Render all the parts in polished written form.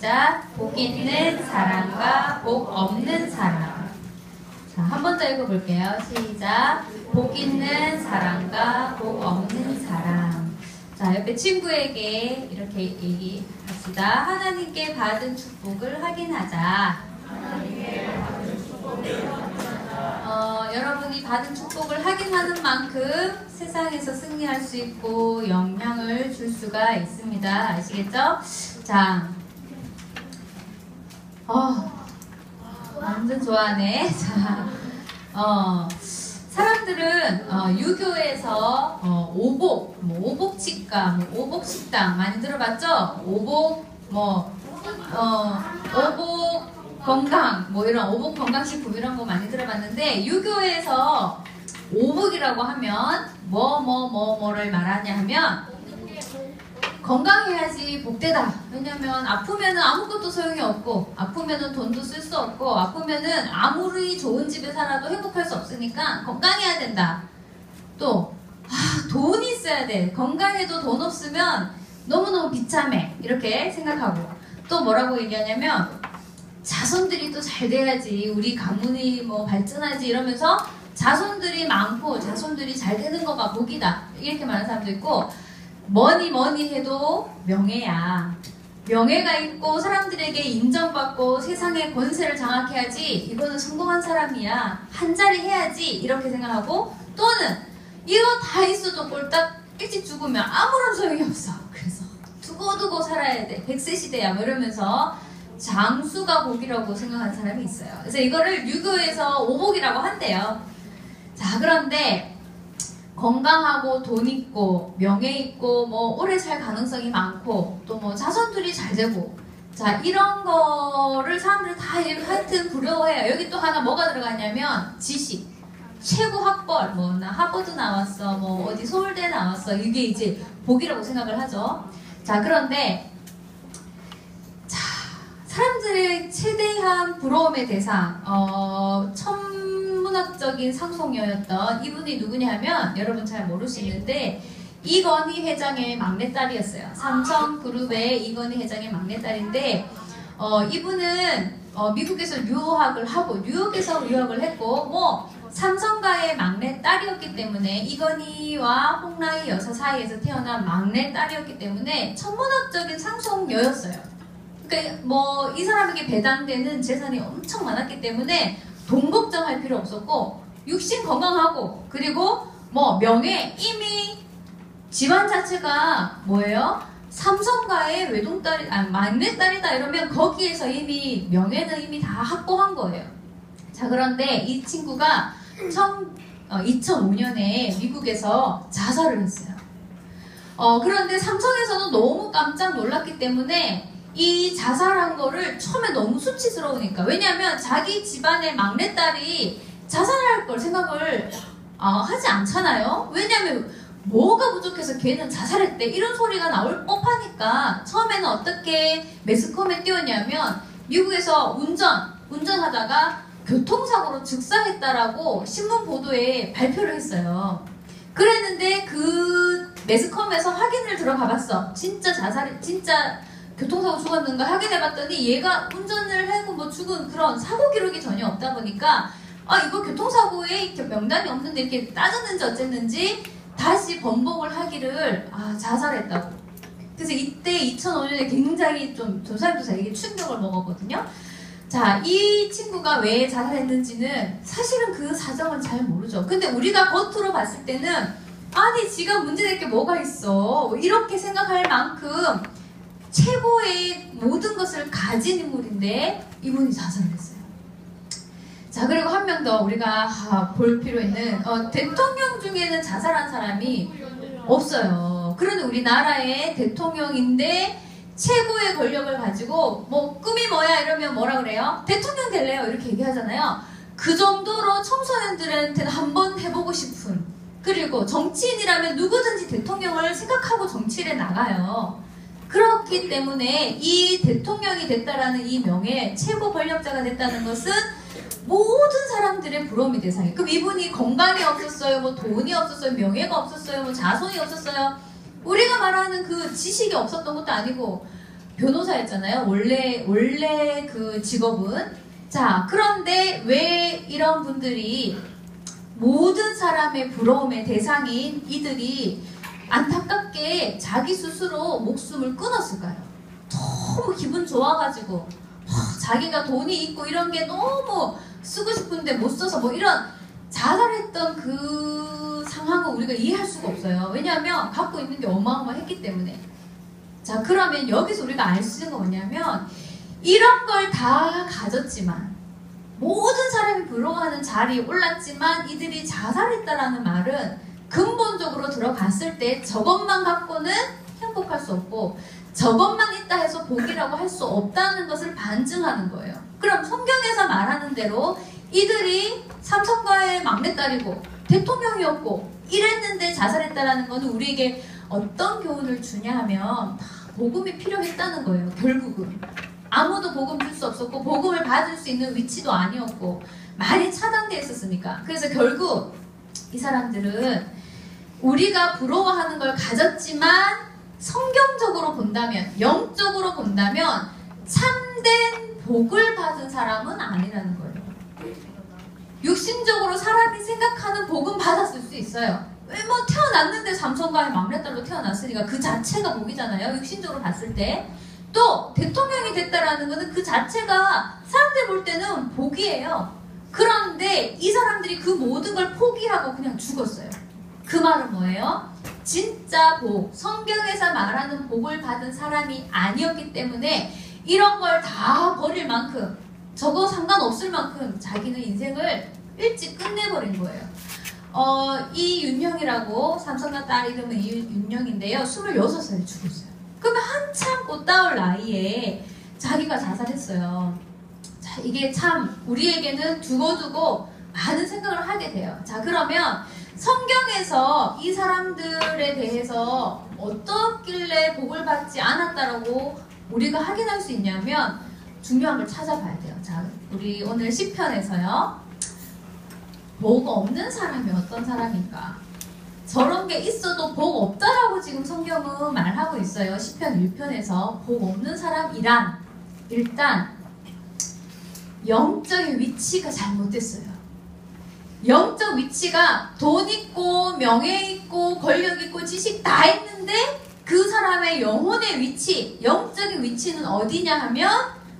시작. 복 있는 사람과 복 없는 사람. 자, 한 번 더 읽어볼게요. 시작. 복 있는 사람과 복 없는 사람. 자, 옆에 친구에게 이렇게 얘기합시다. 하나님께 받은 축복을 확인하자. 여러분이 받은 축복을 확인하는 만큼 세상에서 승리할 수 있고 영향을 줄 수가 있습니다. 아시겠죠? 자, 완전 좋아하네. 자, 사람들은 유교에서 오복, 오복치과, 오복식당 많이 들어봤죠? 오복, 오복 건강, 이런 오복 건강식품 이런 거 많이 들어봤는데, 유교에서 오복이라고 하면 뭐를 말하냐 하면 건강해야지 복되다. 왜냐면 아프면은 아무것도 소용이 없고, 아프면은 돈도 쓸 수 없고, 아프면은 아무리 좋은 집에 살아도 행복할 수 없으니까 건강해야 된다. 또 돈이 있어야 돼. 건강해도 돈 없으면 너무너무 비참해. 이렇게 생각하고, 또 뭐라고 얘기하냐면 자손들이 또 잘 돼야지 우리 가문이 발전하지 이러면서 자손들이 많고 자손들이 잘 되는 거가 복이다. 이렇게 말하는 사람도 있고, 뭐니 해도 명예야. 명예가 있고 사람들에게 인정받고 세상의 권세를 장악해야지 이거는 성공한 사람이야. 한 자리 해야지 이렇게 생각하고, 또는 이거 다 있어도 꼴딱 일찍 죽으면 아무런 소용이 없어. 그래서 두고두고 살아야 돼. 100세 시대야 이러면서 장수가 복이라고 생각하는 사람이 있어요. 그래서 이거를 유교에서 오복이라고 한대요. 자, 그런데 건강하고 돈 있고 명예 있고 오래 살 가능성이 많고 또 자손들이 잘 되고, 자, 이런 거를 사람들이 다 하여튼 부러워해요. 여기 또 하나 뭐가 들어가냐면 지식, 최고 학벌, 나 하버드 나왔어, 어디 서울대 나왔어, 이게 이제 복이라고 생각을 하죠. 자, 그런데 사람들의 최대한 부러움의 대상, 천문학적인 상속녀였던 이분이 누구냐 하면 여러분 잘 모르시는데 이건희 회장의 막내딸이었어요. 삼성그룹의 이건희 회장의 막내딸인데, 이분은 미국에서 유학을 하고 뉴욕에서 유학을 했고 삼성가의 막내딸이었기 때문에, 이건희와 홍라희 여사 사이에서 태어난 막내딸이었기 때문에 천문학적인 상속녀였어요. 그러니까 이 사람에게 배당되는 재산이 엄청 많았기 때문에 돈 걱정할 필요 없었고, 육신 건강하고, 그리고 명예, 이미 집안 자체가 뭐예요? 삼성가의 외동딸이, 막내딸이다 이러면 거기에서 이미 명예는 이미 다 확보한 거예요. 자, 그런데 이 친구가 2005년에 미국에서 자살을 했어요. 그런데 삼성에서는 너무 깜짝 놀랐기 때문에 이 자살한 거를 처음에 너무 수치스러우니까, 왜냐하면 자기 집안의 막내딸이 자살할 걸 생각을 하지 않잖아요. 왜냐하면 뭐가 부족해서 걔는 자살했대 이런 소리가 나올 법하니까 처음에는 어떻게 매스컴에 띄웠냐면, 미국에서 운전하다가 교통사고로 즉사했다라고 신문 보도에 발표를 했어요. 그랬는데 그 매스컴에서 확인을 들어가 봤어. 진짜 교통사고 죽었는가 확인해봤더니 얘가 운전을 하고 죽은 그런 사고 기록이 전혀 없다 보니까, 이거 교통사고에 명단이 없는데 이렇게 따졌는지 어쨌는지 다시 번복을 하기를 자살했다고. 그래서 이때 2005년에 굉장히 좀 조사조사에게 충격을 먹었거든요. 자, 이 친구가 왜 자살했는지는 사실은 그 사정은 잘 모르죠. 근데 우리가 겉으로 봤을 때는 아니 지가 문제될 게 뭐가 있어 이렇게 생각할 만큼 최고의 모든 것을 가진 인물인데 이분이 자살을 했어요. 자, 그리고 한 명 더 우리가 볼 필요 있는, 대통령 중에는 자살한 사람이 없어요. 그런데 우리나라의 대통령인데 최고의 권력을 가지고 꿈이 뭐야 이러면 뭐라 그래요? 대통령 될래요 이렇게 얘기하잖아요. 그 정도로 청소년들한테는 한번 해보고 싶은, 그리고 정치인이라면 누구든지 대통령을 생각하고 정치를 나가요. 그렇기 때문에 이 대통령이 됐다라는 이 명예, 최고 권력자가 됐다는 것은 모든 사람들의 부러움의 대상이에요. 그럼 이분이 건강이 없었어요, 돈이 없었어요, 명예가 없었어요, 자손이 없었어요, 우리가 말하는 그 지식이 없었던 것도 아니고 변호사였잖아요. 원래 그 직업은. 자, 그런데 왜 이런 분들이 모든 사람의 부러움의 대상인 이들이 안타깝게 자기 스스로 목숨을 끊었을까요? 너무 기분 좋아가지고 자기가 돈이 있고 이런 게 너무 쓰고 싶은데 못 써서 뭐 이런 자살했던 그 상황을 우리가 이해할 수가 없어요. 왜냐하면 갖고 있는 게 어마어마했기 때문에. 자, 그러면 여기서 우리가 알 수 있는 건 뭐냐면 이런 걸 다 가졌지만 모든 사람이 부러워하는 자리에 올랐지만 이들이 자살했다라는 말은 근본적으로 들어갔을 때 저것만 갖고는 행복할 수 없고 저것만 있다 해서 복이라고 할 수 없다는 것을 반증하는 거예요. 그럼 성경에서 말하는 대로 이들이 삼성가의 막내딸이고 대통령이었고 이랬는데 자살했다라는 것은 우리에게 어떤 교훈을 주냐 하면 다 복음이 필요했다는 거예요. 결국은 아무도 복음 줄 수 없었고 복음을 받을 수 있는 위치도 아니었고 많이 차단되어 있었으니까. 그래서 결국 이 사람들은 우리가 부러워하는 걸 가졌지만 성경적으로 본다면, 영적으로 본다면 참된 복을 받은 사람은 아니라는 거예요. 육신적으로 사람이 생각하는 복은 받았을 수 있어요. 왜 뭐 태어났는데 삼성가의 막내딸로 태어났으니까 그 자체가 복이잖아요. 육신적으로 봤을 때. 또 대통령이 됐다라는 것은 그 자체가 사람들 볼 때는 복이에요. 그런데 이 사람들이 그 모든 걸 포기하고 그냥 죽었어요. 그 말은 뭐예요? 진짜 복, 성경에서 말하는 복을 받은 사람이 아니었기 때문에 이런 걸 다 버릴 만큼, 저거 상관없을 만큼 자기는 인생을 일찍 끝내버린 거예요. 이윤형이라고 삼성가 딸 이름은 이윤형인데요. 26살에 죽었어요. 그러면 한참 꽃다울 나이에 자기가 자살했어요. 자, 이게 참 우리에게는 두고두고 많은 생각을 하게 돼요. 자, 그러면 성경에서 이 사람들에 대해서 어떻길래 복을 받지 않았다라고 우리가 확인할 수 있냐면 중요한 걸 찾아봐야 돼요. 자, 우리 오늘 시편에서요. 복 없는 사람이 어떤 사람인가? 저런 게 있어도 복 없다라고 지금 성경은 말하고 있어요. 시편 1편에서 복 없는 사람이란 일단 영적인 위치가 잘못됐어요. 영적 위치가 돈 있고 명예 있고 권력 있고 지식 다 있는데 그 사람의 영혼의 위치, 영적인 위치는 어디냐 하면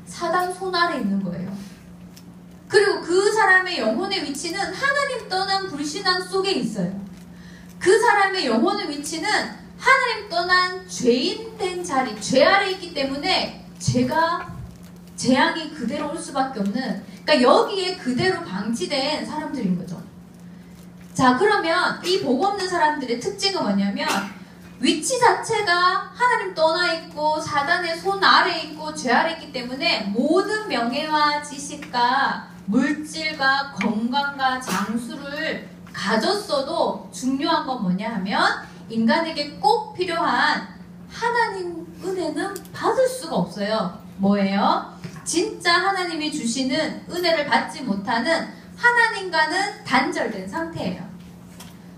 사단 손 아래 있는 거예요. 그리고 그 사람의 영혼의 위치는 하나님 떠난 불신앙 속에 있어요. 그 사람의 영혼의 위치는 하나님 떠난 죄인 된 자리, 죄 아래 있기 때문에 재앙이 그대로 올 수밖에 없는, 그러니까 여기에 그대로 방치된 사람들인 거죠. 자, 그러면 이 복 없는 사람들의 특징은 뭐냐면 위치 자체가 하나님 떠나 있고 사단의 손 아래 있고 죄 아래 있기 때문에 모든 명예와 지식과 물질과 건강과 장수를 가졌어도 중요한 건 뭐냐 하면 인간에게 꼭 필요한 하나님 은혜는 받을 수가 없어요. 뭐예요? 진짜 하나님이 주시는 은혜를 받지 못하는 하나님과는 단절된 상태예요.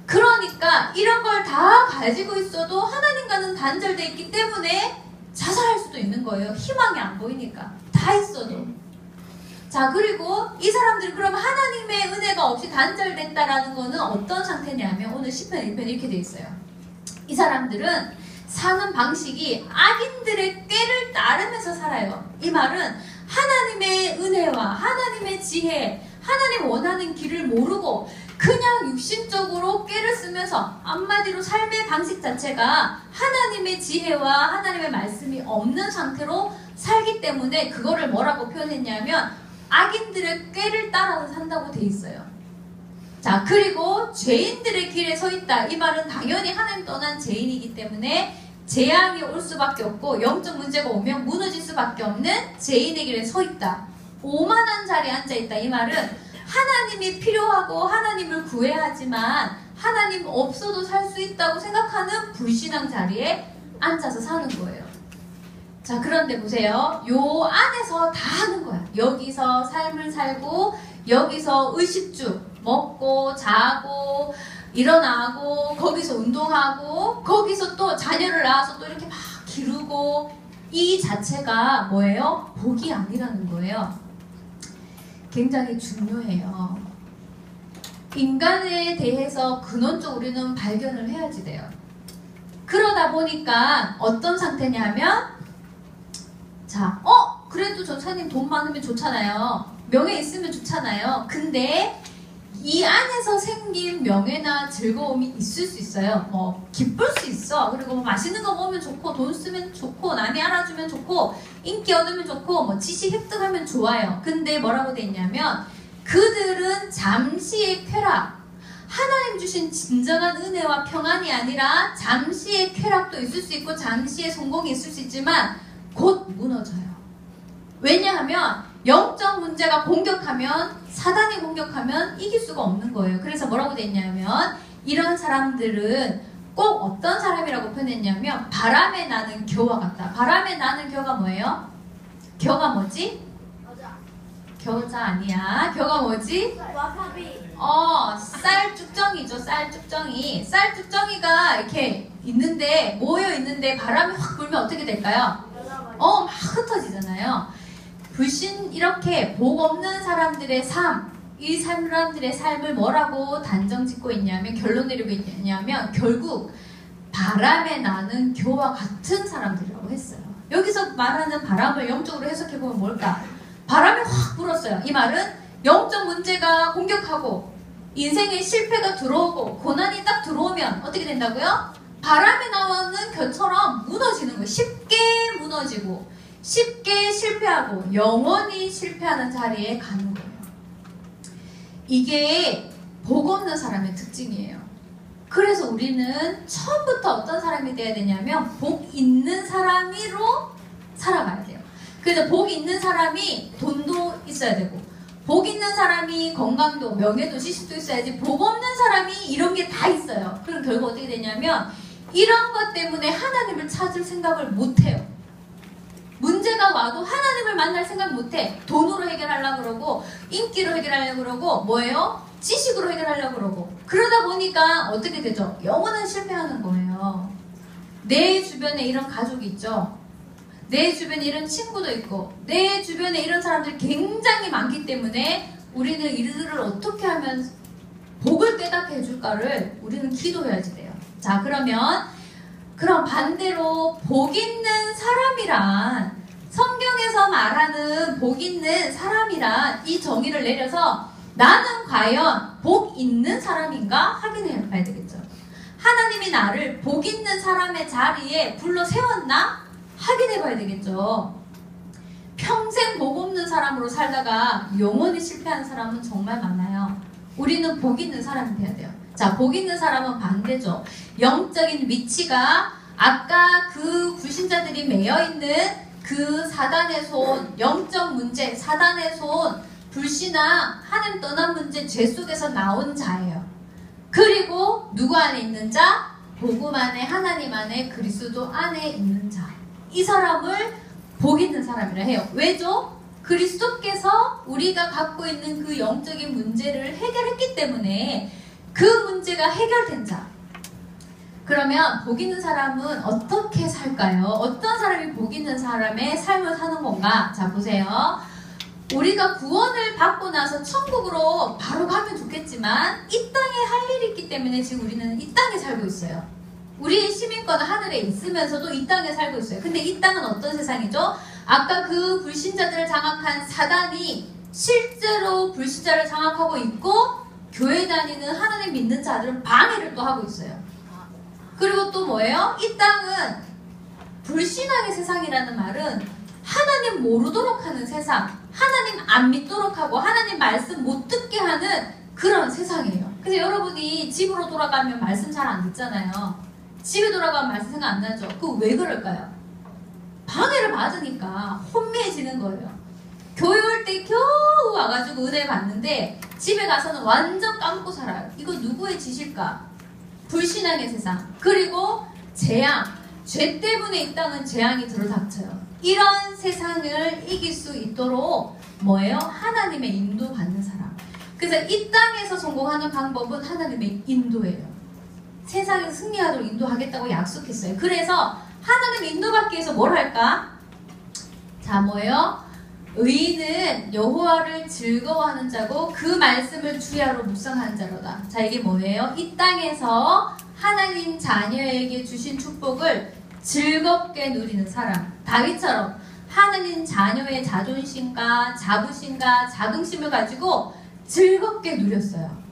그러니까 이런 걸 다 가지고 있어도 하나님과는 단절돼 있기 때문에 자살할 수도 있는 거예요. 희망이 안 보이니까. 다 있어도. 자, 그리고 이 사람들이 그럼 하나님의 은혜가 없이 단절됐다라는 거는 어떤 상태냐면 오늘 시편 1편에 이렇게 돼 있어요. 이 사람들은 사는 방식이 악인들의 꾀를 따르면서 살아요. 이 말은 하나님의 은혜와 하나님의 지혜, 하나님 원하는 길을 모르고 그냥 육신적으로 꾀를 쓰면서 한마디로 삶의 방식 자체가 하나님의 지혜와 하나님의 말씀이 없는 상태로 살기 때문에 그거를 뭐라고 표현했냐면 악인들의 꾀를 따라서 산다고 돼 있어요. 자, 그리고 죄인들의 길에 서 있다. 이 말은 당연히 하나님 떠난 죄인이기 때문에 재앙이 올 수밖에 없고 영적 문제가 오면 무너질 수밖에 없는 죄인의 길에 서 있다. 오만한 자리에 앉아있다. 이 말은 하나님이 필요하고 하나님을 구해야 하지만 하나님 없어도 살 수 있다고 생각하는 불신앙 자리에 앉아서 사는 거예요. 자, 그런데 보세요. 요 안에서 다 하는 거야. 여기서 삶을 살고 여기서 의식주 먹고 자고 일어나고 거기서 운동하고 거기서 또 자녀를 낳아서 또 이렇게 막 기르고 이 자체가 뭐예요? 복이 아니라는 거예요. 굉장히 중요해요. 인간에 대해서 근원적으로 우리는 발견을 해야지 돼요. 그러다 보니까 어떤 상태냐면, 자, 그래도 전사님 돈 많으면 좋잖아요. 명예 있으면 좋잖아요. 근데 이 안에서 생긴 명예나 즐거움이 있을 수 있어요. 뭐 기쁠 수 있어. 그리고 뭐 맛있는 거 먹으면 좋고, 돈 쓰면 좋고, 남이 알아주면 좋고, 인기 얻으면 좋고, 뭐 지식 획득하면 좋아요. 근데 뭐라고 돼 있냐면, 그들은 잠시의 쾌락, 하나님 주신 진정한 은혜와 평안이 아니라 잠시의 쾌락도 있을 수 있고 잠시의 성공이 있을 수 있지만 곧 무너져요. 왜냐하면 영적 문제가 공격하면, 사단이 공격하면 이길 수가 없는 거예요. 그래서 뭐라고 돼 있냐면, 이런 사람들은 꼭 어떤 사람이라고 표현했냐면 바람에 나는 겨와 같다. 바람에 나는 겨가 뭐예요? 겨가 뭐지? 겨자 아니야. 겨가 뭐지? 와사비. 쌀죽정이죠. 쌀죽정이. 쌀죽정이가 이렇게 있는데, 모여 있는데 바람이 확 불면 어떻게 될까요? 막 흩어지잖아요. 불신, 이렇게 복 없는 사람들의 삶, 이 사람들의 삶을 뭐라고 단정 짓고 있냐면, 결론 내리고 있냐면, 결국 바람에 나는 겨와 같은 사람들이라고 했어요. 여기서 말하는 바람을 영적으로 해석해보면 뭘까? 바람이 확 불었어요. 이 말은 영적 문제가 공격하고 인생에 실패가 들어오고 고난이 딱 들어오면 어떻게 된다고요? 바람에 나오는 겨처럼 무너지는 거예요. 쉽게 무너지고 쉽게 실패하고 영원히 실패하는 자리에 가는 거예요. 이게 복 없는 사람의 특징이에요. 그래서 우리는 처음부터 어떤 사람이 돼야 되냐면 복 있는 사람으로 살아가야 돼요. 그래서 복 있는 사람이 돈도 있어야 되고, 복 있는 사람이 건강도, 명예도, 지식도 있어야지. 복 없는 사람이 이런 게 다 있어요. 그럼 결국 어떻게 되냐면 이런 것 때문에 하나님을 찾을 생각을 못해요. 문제가 와도 하나님을 만날 생각 못해. 돈으로 해결하려고 그러고, 인기로 해결하려고 그러고, 뭐예요? 지식으로 해결하려고 그러고. 그러다 보니까 어떻게 되죠? 영원한 실패하는 거예요. 내 주변에 이런 가족이 있죠. 내 주변에 이런 친구도 있고, 내 주변에 이런 사람들이 굉장히 많기 때문에 우리는 이들을 어떻게 하면 복을 깨닫게 해줄까를 우리는 기도해야지 돼요. 자, 그럼 반대로 복 있는 사람이란, 성경에서 말하는 복 있는 사람이란 이 정의를 내려서 나는 과연 복 있는 사람인가 확인해 봐야 되겠죠. 하나님이 나를 복 있는 사람의 자리에 불러 세웠나? 확인해 봐야 되겠죠. 평생 복 없는 사람으로 살다가 영원히 실패한 사람은 정말 많아요. 우리는 복 있는 사람이 돼야 돼요. 자, 복 있는 사람은 반대죠. 영적인 위치가 아까 그 불신자들이 매여있는 그 사단의 손, 영적 문제, 사단의 손, 불신앙, 하나님 떠난 문제, 죄 속에서 나온 자예요. 그리고 누구 안에 있는 자? 복음 안에, 하나님 안에, 그리스도 안에 있는 자. 이 사람을 복 있는 사람이라 해요. 왜죠? 그리스도께서 우리가 갖고 있는 그 영적인 문제를 해결했기 때문에 그 문제가 해결된 자. 그러면 복 있는 사람은 어떻게 살까요? 어떤 사람이 복 있는 사람의 삶을 사는 건가? 자, 보세요. 우리가 구원을 받고 나서 천국으로 바로 가면 좋겠지만 이 땅에 할 일이 있기 때문에 지금 우리는 이 땅에 살고 있어요. 우리의 시민권은 하늘에 있으면서도 이 땅에 살고 있어요. 근데 이 땅은 어떤 세상이죠? 아까 그 불신자들을 장악한 사단이 실제로 불신자를 장악하고 있고, 교회 다니는 하나님 믿는 자들은 방해를 또 하고 있어요. 그리고 또 뭐예요? 이 땅은 불신앙의 세상이라는 말은 하나님 모르도록 하는 세상, 하나님 안 믿도록 하고 하나님 말씀 못 듣게 하는 그런 세상이에요. 그래서 여러분이 집으로 돌아가면 말씀 잘 안 듣잖아요. 집에 돌아가면 말씀 생각 안 나죠? 그거 왜 그럴까요? 방해를 받으니까 혼미해지는 거예요. 교회 올 때 겨우 와가지고 은혜 받는데 집에 가서는 완전 까먹고 살아요. 이거 누구의 짓일까? 불신앙의 세상. 그리고 재앙. 죄 때문에 이 땅은 재앙이 들어닥쳐요. 이런 세상을 이길 수 있도록 뭐예요? 하나님의 인도받는 사람. 그래서 이 땅에서 성공하는 방법은 하나님의 인도예요. 세상에서 승리하도록 인도하겠다고 약속했어요. 그래서 하나님의 인도받기 위해서 뭘 할까? 자, 뭐예요? 의인은 여호와를 즐거워하는 자고 그 말씀을 주야로 묵상하는 자로다. 자, 이게 뭐예요? 이 땅에서 하나님 자녀에게 주신 축복을 즐겁게 누리는 사람. 다윗처럼 하나님 자녀의 자존심과 자부심과 자긍심을 가지고 즐겁게 누렸어요.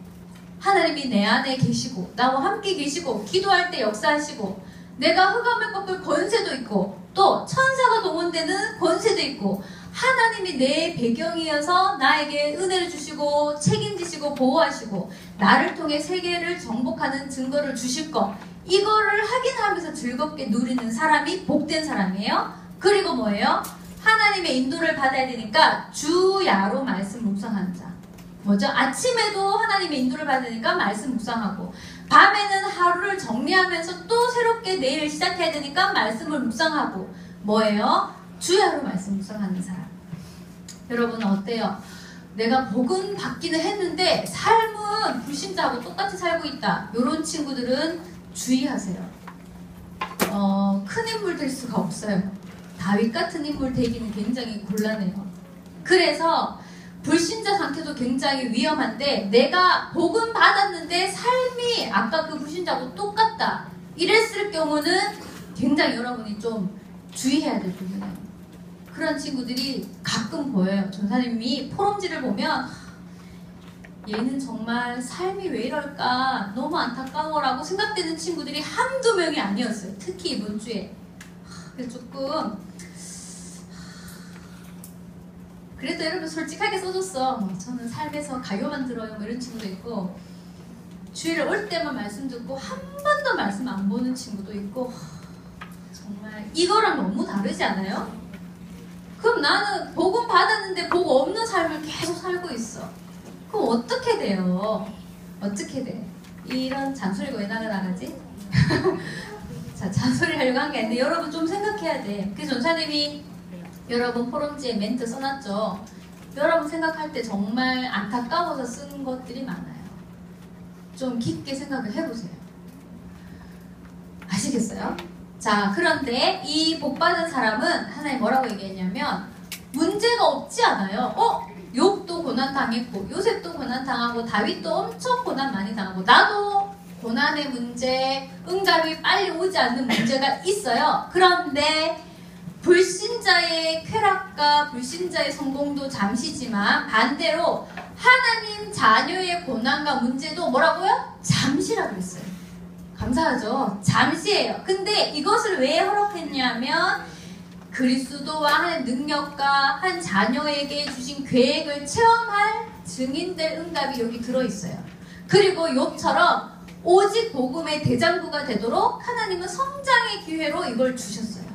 하나님이 내 안에 계시고 나와 함께 계시고 기도할 때 역사하시고 내가 흑암을 꺾을 권세도 있고 또 천사가 동원되는 권세도 있고 하나님이 내 배경이어서 나에게 은혜를 주시고 책임지시고 보호하시고 나를 통해 세계를 정복하는 증거를 주실 것, 이거를 확인하면서 즐겁게 누리는 사람이 복된 사람이에요. 그리고 뭐예요? 하나님의 인도를 받아야 되니까 주야로 말씀 묵상하는 자. 뭐죠? 아침에도 하나님의 인도를 받으니까 말씀 묵상하고, 밤에는 하루를 정리하면서 또 새롭게 내일 시작해야 되니까 말씀을 묵상하고, 뭐예요? 주야로 말씀 묵상하는 사람. 여러분 어때요? 내가 복은 받기는 했는데 삶은 불신자하고 똑같이 살고 있다. 이런 친구들은 주의하세요. 큰 인물 될 수가 없어요. 다윗 같은 인물 되기는 굉장히 곤란해요. 그래서 불신자 상태도 굉장히 위험한데, 내가 복은 받았는데 삶이 아까 그 불신자하고 똑같다 이랬을 경우는 굉장히 여러분이 좀 주의해야 될 부분이에요. 그런 친구들이 가끔 보여요. 전사님이 포럼지를 보면 얘는 정말 삶이 왜 이럴까 너무 안타까워라고 생각되는 친구들이 한두 명이 아니었어요. 특히 이번 주에. 그래서 조금 그래도 여러분 솔직하게 써줬어. 저는 삶에서 가요만 들어요. 뭐 이런 친구도 있고, 주일에 올 때만 말씀 듣고 한 번도 말씀 안 보는 친구도 있고. 정말 이거랑 너무 다르지 않아요? 그럼 나는 복음 받았는데 복 없는 삶을 계속 살고 있어. 그럼 어떻게 돼요? 어떻게 돼? 이런 잔소리가 왜 나가지? 자, 잔소리 하려고 한 게 아닌데 여러분 좀 생각해야 돼. 그래서 전사님이 여러분 포럼지에 멘트 써놨죠. 여러분 생각할 때 정말 안타까워서 쓴 것들이 많아요. 좀 깊게 생각을 해보세요. 아시겠어요? 자, 그런데 이 복받은 사람은 하나님 뭐라고 얘기했냐면 문제가 없지 않아요. 욥도 고난 당했고 요셉도 고난 당하고 다윗도 엄청 고난 많이 당하고 나도 고난의 문제, 응답이 빨리 오지 않는 문제가 있어요. 그런데 불신자의 쾌락과 불신자의 성공도 잠시지만 반대로 하나님 자녀의 고난과 문제도 뭐라고요? 잠시라고 했어요. 감사하죠? 잠시예요. 근데 이것을 왜 허락했냐면 그리스도와 한 능력과 한 자녀에게 주신 계획을 체험할 증인될 응답이 여기 들어있어요. 그리고 욥처럼 오직 복음의 대장부가 되도록 하나님은 성장의 기회로 이걸 주셨어요.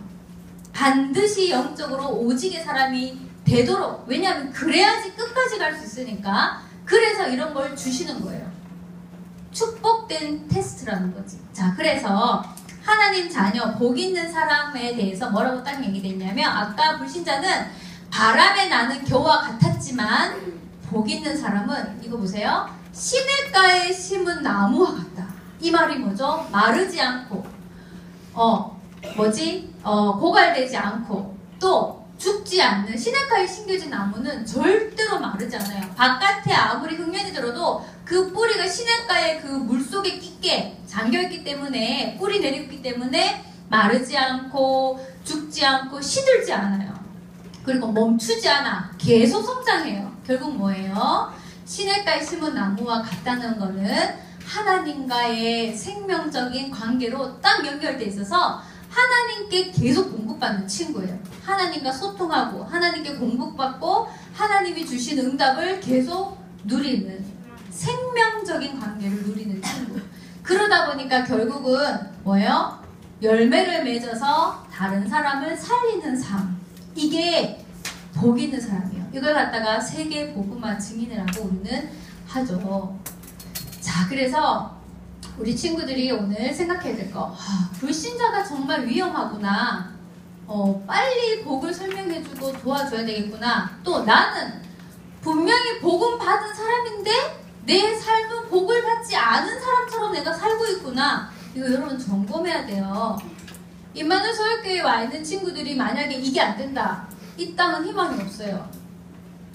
반드시 영적으로 오직의 사람이 되도록. 왜냐하면 그래야지 끝까지 갈 수 있으니까. 그래서 이런 걸 주시는 거예요. 축복된 테스트라는 거지. 자, 그래서 하나님 자녀 복 있는 사람에 대해서 뭐라고 딱 얘기됐냐면, 아까 불신자는 바람에 나는 겨와 같았지만 복 있는 사람은 이거 보세요. 시냇가에 심은 나무와 같다. 이 말이 뭐죠? 마르지 않고 고갈되지 않고 또 죽지 않는 시냇가에 심겨진 나무는 절대로 마르지 않아요. 바깥에 아무리 흙면이 들어도 그 뿌리가 시냇가에 그 물속에 끼게 잠겨있기 때문에, 뿌리 내렸기 때문에 마르지 않고 죽지 않고 시들지 않아요. 그리고 멈추지 않아. 계속 성장해요. 결국 뭐예요? 시냇가에 심은 나무와 같다는 거는 하나님과의 생명적인 관계로 딱 연결돼 있어서 하나님께 계속 공급받는 친구예요. 하나님과 소통하고 하나님께 공급받고 하나님이 주신 응답을 계속 누리는 생명적인 관계를 누리는 친구. 그러다 보니까 결국은 뭐예요? 열매를 맺어서 다른 사람을 살리는 삶. 이게 복 있는 사람이에요. 이걸 갖다가 세계 복음화 증인이라고 우리는 하죠. 자, 그래서 우리 친구들이 오늘 생각해야 될 거, 불신자가 정말 위험하구나. 빨리 복을 설명해주고 도와줘야 되겠구나. 또 나는 분명히 복음 받은 사람인데 내 삶은 복을 받지 않은 사람처럼 내가 살고 있구나. 이거 여러분 점검해야 돼요. 임마누엘 서울교회에 와 있는 친구들이 만약에 이게 안 된다. 이 땅은 희망이 없어요.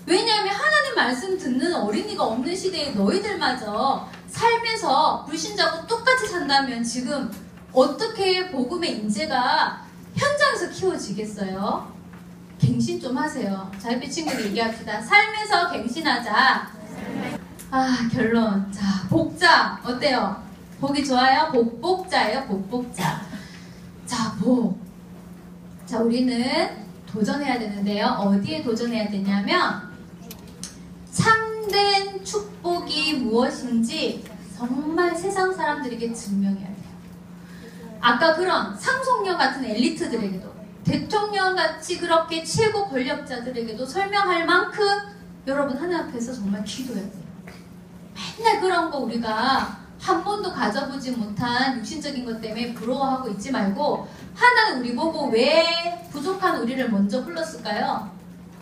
왜냐하면 하나님 말씀 듣는 어린이가 없는 시대에 너희들마저 삶에서 불신자고 똑같이 산다면 지금 어떻게 복음의 인재가 현장에서 키워지겠어요? 갱신 좀 하세요. 자, 옆에 친구들 얘기합시다. 삶에서 갱신하자. 아, 결론. 자, 복자 어때요? 복이 좋아요? 복복자예요. 복복자. 자, 복. 자, 우리는 도전해야 되는데요. 어디에 도전해야 되냐면 참된 축복이 무엇인지 정말 세상 사람들에게 증명해야 돼요. 아까 그런 상속녀 같은 엘리트들에게도 대통령같이 그렇게 최고 권력자들에게도 설명할 만큼 여러분 하나님 앞에서 정말 기도해야 돼요. 맨날 그런 거 우리가 한 번도 가져보지 못한 육신적인 것 때문에 부러워하고 있지 말고 하나는 우리 보고 왜 부족한 우리를 먼저 불렀을까요?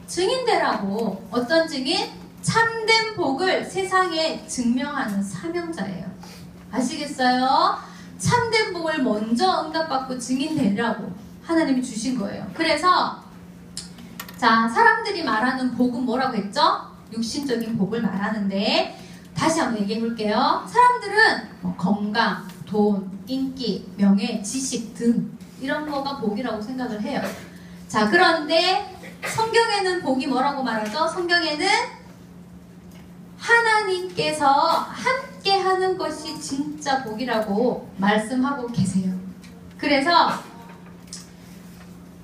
증인되라고. 어떤 증인? 참된 복을 세상에 증명하는 사명자예요. 아시겠어요? 참된 복을 먼저 응답받고 증인되라고 하나님이 주신 거예요. 그래서 자, 사람들이 말하는 복은 뭐라고 했죠? 육신적인 복을 말하는데 다시 한번 얘기해 볼게요. 사람들은 뭐 건강, 돈, 인기, 명예, 지식 등 이런 거가 복이라고 생각을 해요. 자, 그런데 성경에는 복이 뭐라고 말하죠? 성경에는 하나님께서 함께 하는 것이 진짜 복이라고 말씀하고 계세요. 그래서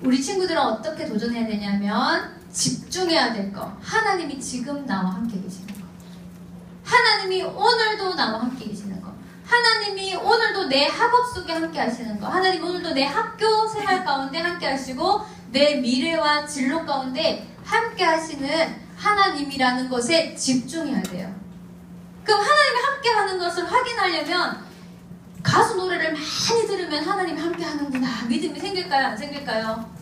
우리 친구들은 어떻게 도전해야 되냐면 집중해야 될 거. 하나님이 지금 나와 함께 계시는 거. 하나님이 오늘도 나와 함께 계시는 거. 하나님이 오늘도 내 학업 속에 함께 하시는 거. 하나님 오늘도 내 학교 생활 가운데 함께 하시고 내 미래와 진로 가운데 함께 하시는 하나님이라는 것에 집중해야 돼요. 그럼 하나님이 함께 하는 것을 확인하려면 가수 노래를 많이 들으면 하나님이 함께 하는구나 믿음이 생길까요? 안 생길까요?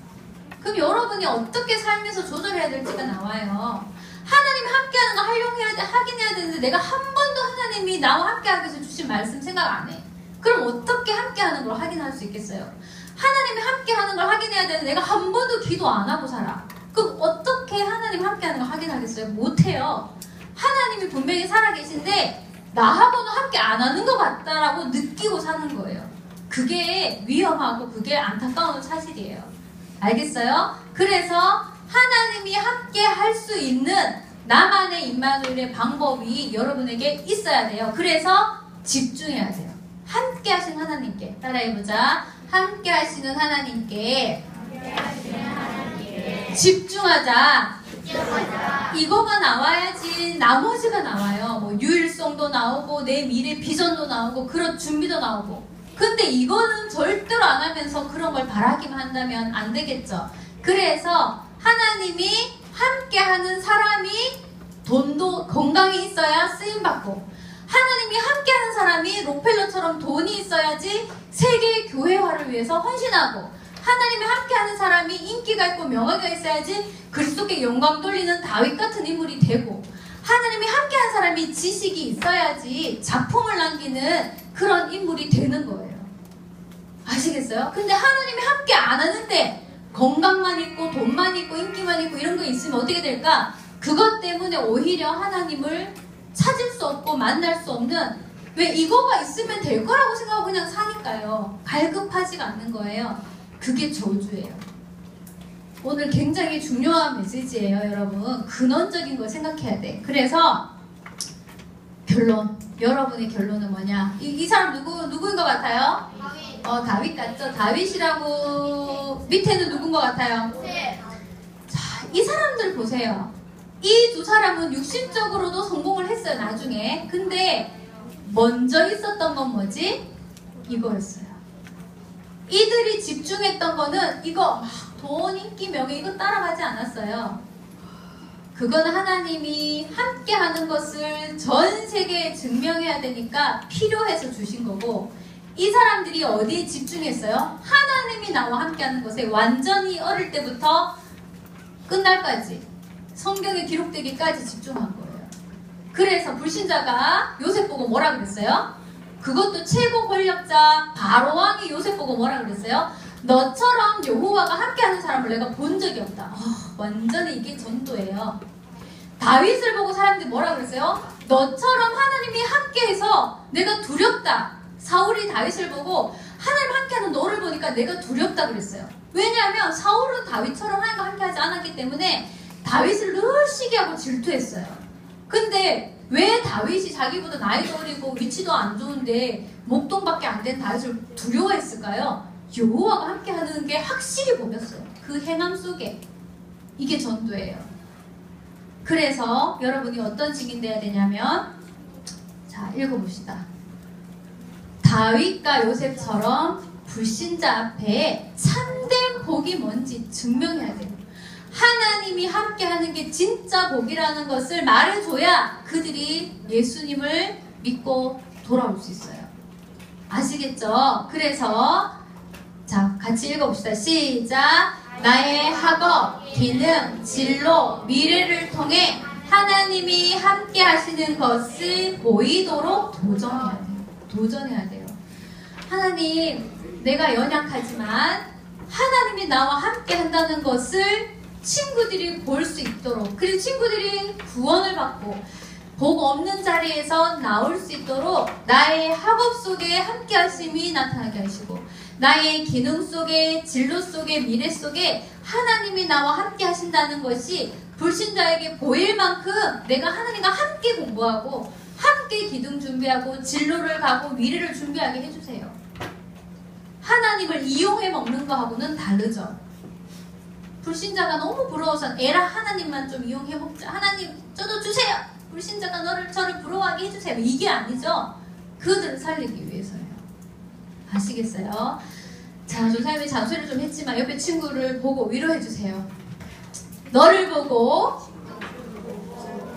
그럼 여러분이 어떻게 삶에서 조절해야 될지가 나와요. 하나님이 함께하는 거 하긴 해야 되는데 내가 한 번도 하나님이 나와 함께하기 위해서 주신 말씀 생각 안 해. 그럼 어떻게 함께하는 걸 확인할 수 있겠어요? 하나님이 함께하는 걸 확인해야 되는데 내가 한 번도 기도 안 하고 살아. 그럼 어떻게 하나님 함께하는 걸 확인하겠어요? 못해요. 하나님이 분명히 살아계신데 나하고는 함께 안 하는 것 같다라고 느끼고 사는 거예요. 그게 위험하고 그게 안타까운 사실이에요. 알겠어요? 그래서 하나님이 함께 할 수 있는 나만의 임마누엘의 방법이 여러분에게 있어야 돼요. 그래서 집중해야 돼요. 함께 하신 하나님께 따라해보자. 함께 하시는 하나님께 집중하자. 이거가 나와야지 나머지가 나와요. 뭐 유일성도 나오고 내 미래 비전도 나오고 그런 준비도 나오고. 근데 이거는 절대로 안 하면서 그런 걸 바라기만 한다면 안 되겠죠. 그래서 하나님이 함께하는 사람이 돈도 건강이 있어야 쓰임받고 하나님이 함께하는 사람이 록펠러처럼 돈이 있어야지 세계 교회화를 위해서 헌신하고 하나님이 함께하는 사람이 인기가 있고 명예가 있어야지 그리스도께 영광 돌리는 다윗 같은 인물이 되고 하나님이 함께하는 사람이 지식이 있어야지 작품을 남기는 그런 인물이 되는 거예요. 아시겠어요? 근데 하나님이 함께 안 하는데 건강만 있고 돈만 있고 인기만 있고 이런 거 있으면 어떻게 될까? 그것 때문에 오히려 하나님을 찾을 수 없고 만날 수 없는 왜 이거가 있으면 될 거라고 생각하고 그냥 사니까요. 갈급하지가 않는 거예요. 그게 저주예요. 오늘 굉장히 중요한 메시지예요, 여러분. 근원적인 걸 생각해야 돼. 그래서 결론. 여러분의 결론은 뭐냐? 이 사람 누구인 것 같아요? 다윗 같죠? 다윗이라고 밑에는 누군 것 같아요? 자, 이 사람들 보세요. 이 두 사람은 육신적으로도 성공을 했어요, 나중에. 근데 먼저 있었던 건 뭐지? 이거였어요. 이들이 집중했던 거는 이거 막 돈, 인기, 명예 이거 따라가지 않았어요. 그건 하나님이 함께하는 것을 전 세계에 증명해야 되니까 필요해서 주신 거고 이 사람들이 어디에 집중했어요? 하나님이 나와 함께하는 것에 완전히 어릴 때부터 끝날까지 성경에 기록되기까지 집중한 거예요. 그래서 불신자가 요셉 보고 뭐라 그랬어요? 그것도 최고 권력자 바로왕이 요셉 보고 뭐라 그랬어요? 너처럼 여호와가 함께하는 사람을 내가 본 적이 없다. 완전히 이게 전도예요. 다윗을 보고 사람들이 뭐라 그랬어요? 너처럼 하나님이 함께해서 내가 두렵다. 사울이 다윗을 보고 하나님 함께하는 너를 보니까 내가 두렵다 그랬어요. 왜냐하면 사울은 다윗처럼 하나님과 함께하지 않았기 때문에 다윗을 늘 시기하고 질투했어요. 근데 왜 다윗이 자기보다 나이도 어리고 위치도 안 좋은데 목동밖에 안 된 다윗을 두려워했을까요? 여호와가 함께하는 게 확실히 보였어요. 그 행함 속에. 이게 전도예요. 그래서 여러분이 어떤 증인 돼야 되냐면, 자, 읽어봅시다. 다윗과 요셉처럼 불신자 앞에 참된 복이 뭔지 증명해야 돼요. 하나님이 함께하는 게 진짜 복이라는 것을 말해줘야 그들이 예수님을 믿고 돌아올 수 있어요. 아시겠죠? 그래서 자, 같이 읽어봅시다. 시작! 나의 학업, 기능, 진로, 미래를 통해 하나님이 함께 하시는 것을 보이도록 도전해야 돼요. 도전해야 돼요. 하나님, 내가 연약하지만 하나님이 나와 함께 한다는 것을 친구들이 볼 수 있도록, 그리고 친구들이 구원을 받고 복 없는 자리에서 나올 수 있도록 나의 학업 속에 함께 하심이 나타나게 하시고, 나의 기능 속에, 진로 속에, 미래 속에 하나님이 나와 함께 하신다는 것이 불신자에게 보일 만큼 내가 하나님과 함께 공부하고 함께 기둥 준비하고 진로를 가고 미래를 준비하게 해주세요. 하나님을 이용해 먹는 거하고는 다르죠. 불신자가 너무 부러워서 에라 하나님만 좀 이용해 먹자. 하나님 저도 주세요. 불신자가 저를 부러워하게 해주세요. 이게 아니죠. 그들을 살리기 위해서예요. 아시겠어요? 자, 조사님이 잔소리를 좀 했지만 옆에 친구를 보고 위로해주세요. 너를 보고,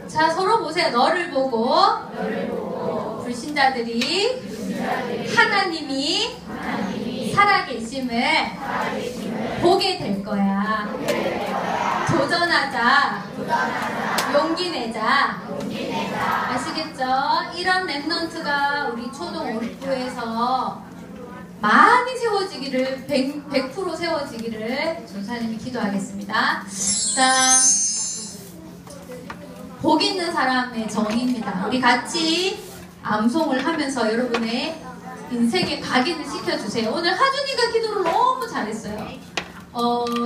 자, 서로 보세요. 너를 보고 불신자들이 하나님이 살아계심을 보게 될 거야. 도전하자. 용기 내자. 아시겠죠? 이런 랩넌트가 우리 초동 오립부에서 많이 세워지기를, 100% 세워지기를 전사님이 기도하겠습니다. 자, 복 있는 사람의 정의입니다. 우리 같이 암송을 하면서 여러분의 인생에 각인을 시켜주세요. 오늘 하준이가 기도를 너무 잘했어요.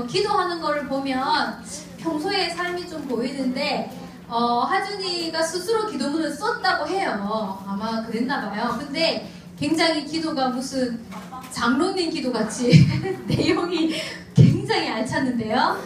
기도하는 거를 보면 평소에 삶이 좀 보이는데 하준이가 스스로 기도문을 썼다고 해요. 아마 그랬나봐요. 근데 굉장히 기도가 무슨 장로님 기도같이 내용이 굉장히 알찼는데요.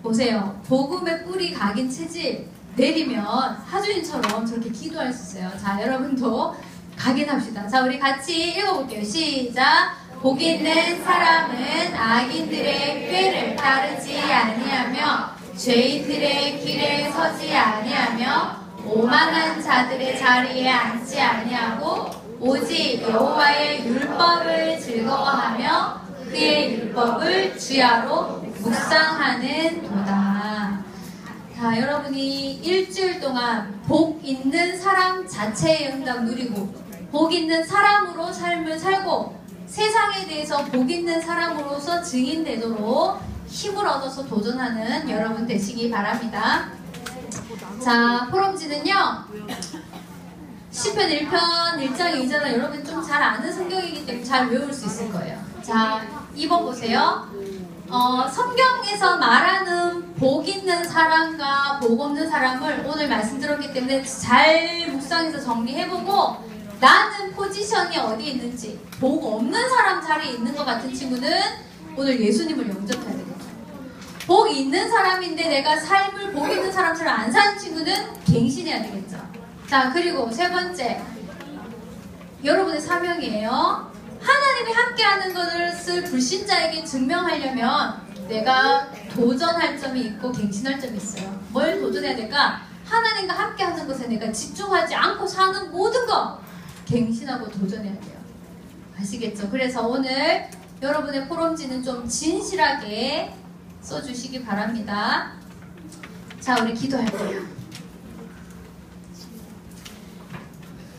보세요. 복음의 뿌리 각인 체질 내리면 하준이처럼 저렇게 기도할 수 있어요. 자, 여러분도 각인합시다. 자, 우리 같이 읽어볼게요. 시작! 복 있는 사람은 악인들의 꾀를 따르지 아니하며 죄인들의 길에 서지 아니하며 오만한 자들의 자리에 앉지 아니하고 오직 여호와의 율법을 즐거워하며 그의 율법을 주야로 묵상하는 도다. 자, 여러분이 일주일 동안 복 있는 사람 자체의 응답 누리고 복 있는 사람으로 삶을 살고 세상에 대해서 복 있는 사람으로서 증인되도록 힘을 얻어서 도전하는 여러분 되시기 바랍니다. 자, 포럼지는요, 시편 1편 1장 2절은 여러분 좀 잘 아는 성경이기 때문에 잘 외울 수 있을 거예요. 자, 2번 보세요. 성경에서 말하는 복 있는 사람과 복 없는 사람을 오늘 말씀드렸기 때문에 잘 묵상해서 정리해보고 나는 포지션이 어디에 있는지, 복 없는 사람 자리에 있는 것 같은 친구는 오늘 예수님을 영접해야 되겠죠. 복 있는 사람인데 내가 삶을 복 있는 사람처럼 안 사는 친구는 갱신해야 되겠죠. 자, 그리고 세 번째, 여러분의 사명이에요. 하나님이 함께하는 것을 불신자에게 증명하려면 내가 도전할 점이 있고 갱신할 점이 있어요. 뭘 도전해야 될까? 하나님과 함께하는 것에 내가 집중하지 않고 사는 모든 것 갱신하고 도전해야 돼요. 아시겠죠? 그래서 오늘 여러분의 포럼지는 좀 진실하게 써주시기 바랍니다. 자, 우리 기도할게요.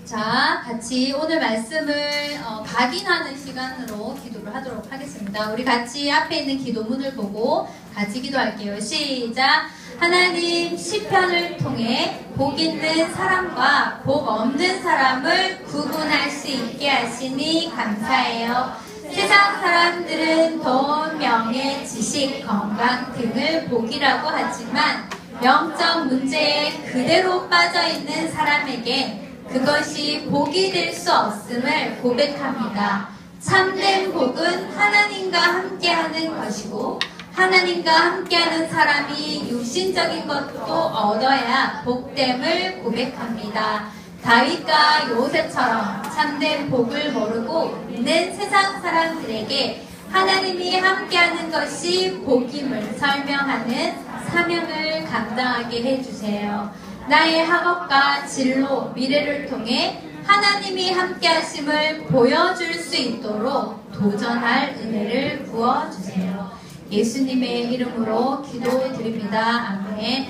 자, 같이 오늘 말씀을 각인하는 시간으로 기도를 하도록 하겠습니다. 우리 같이 앞에 있는 기도문을 보고 같이 기도할게요. 시작! 하나님, 시편을 통해 복 있는 사람과 복 없는 사람을 구분할 수 있게 하시니 감사해요. 세상 사람들은 돈, 명예, 지식, 건강 등을 복이라고 하지만 영적 문제에 그대로 빠져있는 사람에게 그것이 복이 될 수 없음을 고백합니다. 참된 복은 하나님과 함께하는 것이고 하나님과 함께하는 사람이 육신적인 것도 얻어야 복됨을 고백합니다. 다윗과 요셉처럼 참된 복을 모르고 있는 세상 사람들에게 하나님이 함께하는 것이 복임을 설명하는 사명을 감당하게 해주세요. 나의 학업과 진로, 미래를 통해 하나님이 함께하심을 보여줄 수 있도록 도전할 은혜를 부어주세요. 예수님의 이름으로 기도드립니다. 아멘.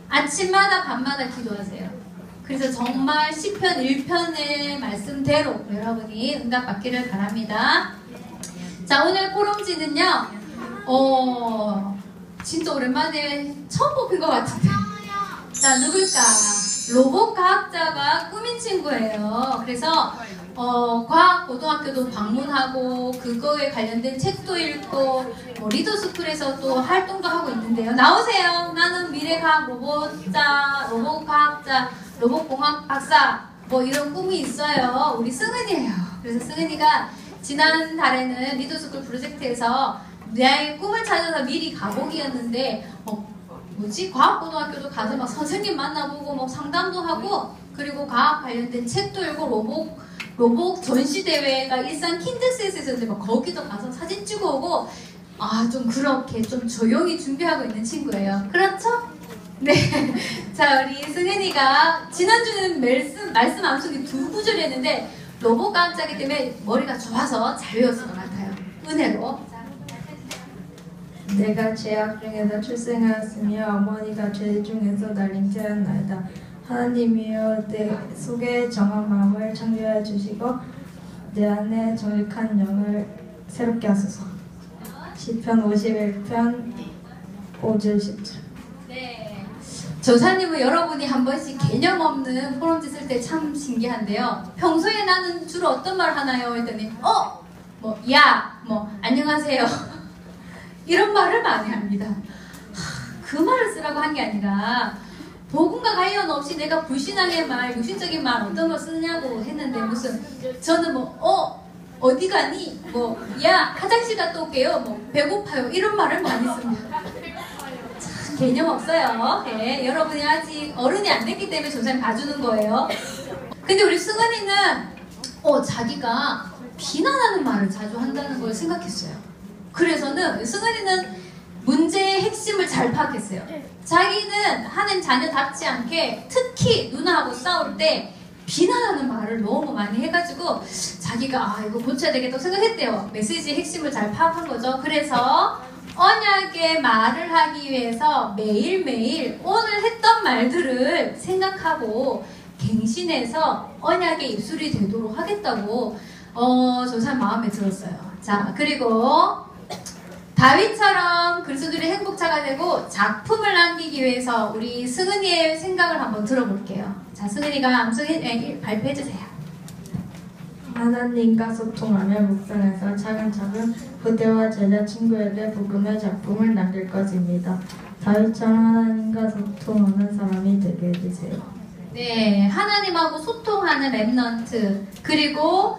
아침마다 밤마다 기도하세요. 그래서 정말 시편 1편의 말씀대로 여러분이 응답받기를 바랍니다. 자, 오늘 포럼지는요, 진짜 오랜만에 처음 뽑힌 것 같은데. 자, 누굴까? 로봇 과학자가 꾸민 친구예요. 그래서 과학고등학교도 방문하고 그거에 관련된 책도 읽고 리더스쿨에서 또 활동도 하고 있는데요. 나오세요. 나는 미래과학 로봇과학자, 로봇공학 박사 뭐 이런 꿈이 있어요. 우리 승은이에요. 그래서 승은이가 지난 달에는 리더스쿨 프로젝트에서 나의 꿈을 찾아서 미리 가보기였는데 과학고등학교도 가서 막 선생님 만나보고 뭐 상담도 하고 그리고 과학 관련된 책도 읽고 로봇 전시대회가 일산 킨드스에서 있었는데 막 거기도 가서 사진 찍어 오고 좀 그렇게 좀 조용히 준비하고 있는 친구예요. 그렇죠? 네. 자, 우리 승현이가 지난주는 말씀 암송이 2구절이 했는데 로봇 과학자이기 때문에 머리가 좋아서 잘 외웠을 것 같아요. 은혜로. 내가 죄악 중에서 출생하였으며 어머니가 죄 중에서 날 잉태하였나이다. 하나님이여 내 속에 정한 마음을 창조해 주시고 내 안에 정직한 영을 새롭게 하소서. 시편 51편 5절 10절. 네. 조사님은 여러분이 한 번씩 개념 없는 포럼지 쓸 때 참 신기한데요. 평소에 나는 주로 어떤 말 하나요? 했더니 안녕하세요. 이런 말을 많이 합니다. 그 말을 쓰라고 한 게 아니라 복음과 관련 없이 내가 불신앙의 말, 육신적인 말 어떤 거 쓰냐고 했는데 무슨 저는 어디 가니? 화장실 갔다 올게요. 배고파요. 이런 말을 많이 씁니다. 참 개념 없어요. 네, 여러분이 아직 어른이 안 됐기 때문에 조사님 봐주는 거예요. 근데 우리 승은이는 자기가 비난하는 말을 자주 한다는 걸 생각했어요. 그래서는 승은이는 문제의 핵심을 잘 파악했어요. 자기는 하는 자녀답지 않게 특히 누나하고 싸울 때 비난하는 말을 너무 많이 해가지고 자기가 이거 고쳐야 되겠다고 생각했대요. 메시지의 핵심을 잘 파악한 거죠. 그래서 언약의 말을 하기 위해서 매일매일 오늘 했던 말들을 생각하고 갱신해서 언약의 입술이 되도록 하겠다고 저 사람 마음에 들었어요. 자, 그리고 다윗처럼 그리스도의 행복자가 되고 작품을 남기기 위해서 우리 승은이의 생각을 한번 들어볼게요. 자, 승은이가 발표해주세요. 하나님과 소통하며 묵상해서 차근차근 후대와 제자 친구에게 복음의 작품을 남길 것입니다. 다윗처럼 하나님과 소통하는 사람이 되게 해주세요. 네, 하나님하고 소통하는 랩넌트, 그리고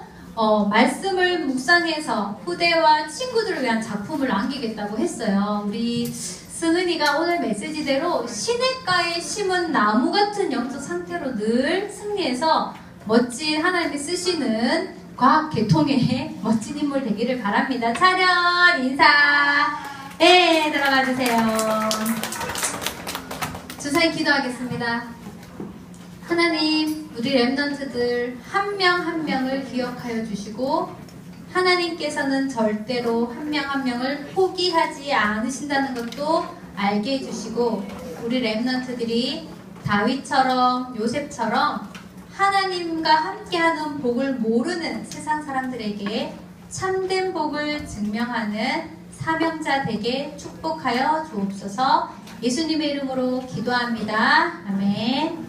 말씀을 묵상해서 후대와 친구들을 위한 작품을 남기겠다고 했어요. 우리 승은이가 오늘 메시지대로 시냇가에 심은 나무 같은 영적 상태로 늘 승리해서 멋진 하나님이 쓰시는 과학 계통의 멋진 인물 되기를 바랍니다. 차렷 인사. 네, 들어가 주세요. 주사님 기도하겠습니다. 하나님, 우리 랩넌트들 한 명 한 명을 기억하여 주시고 하나님께서는 절대로 한 명 한 명을 포기하지 않으신다는 것도 알게 해주시고 우리 랩넌트들이 다윗처럼 요셉처럼 하나님과 함께하는 복을 모르는 세상 사람들에게 참된 복을 증명하는 사명자 되게 축복하여 주옵소서. 예수님의 이름으로 기도합니다. 아멘.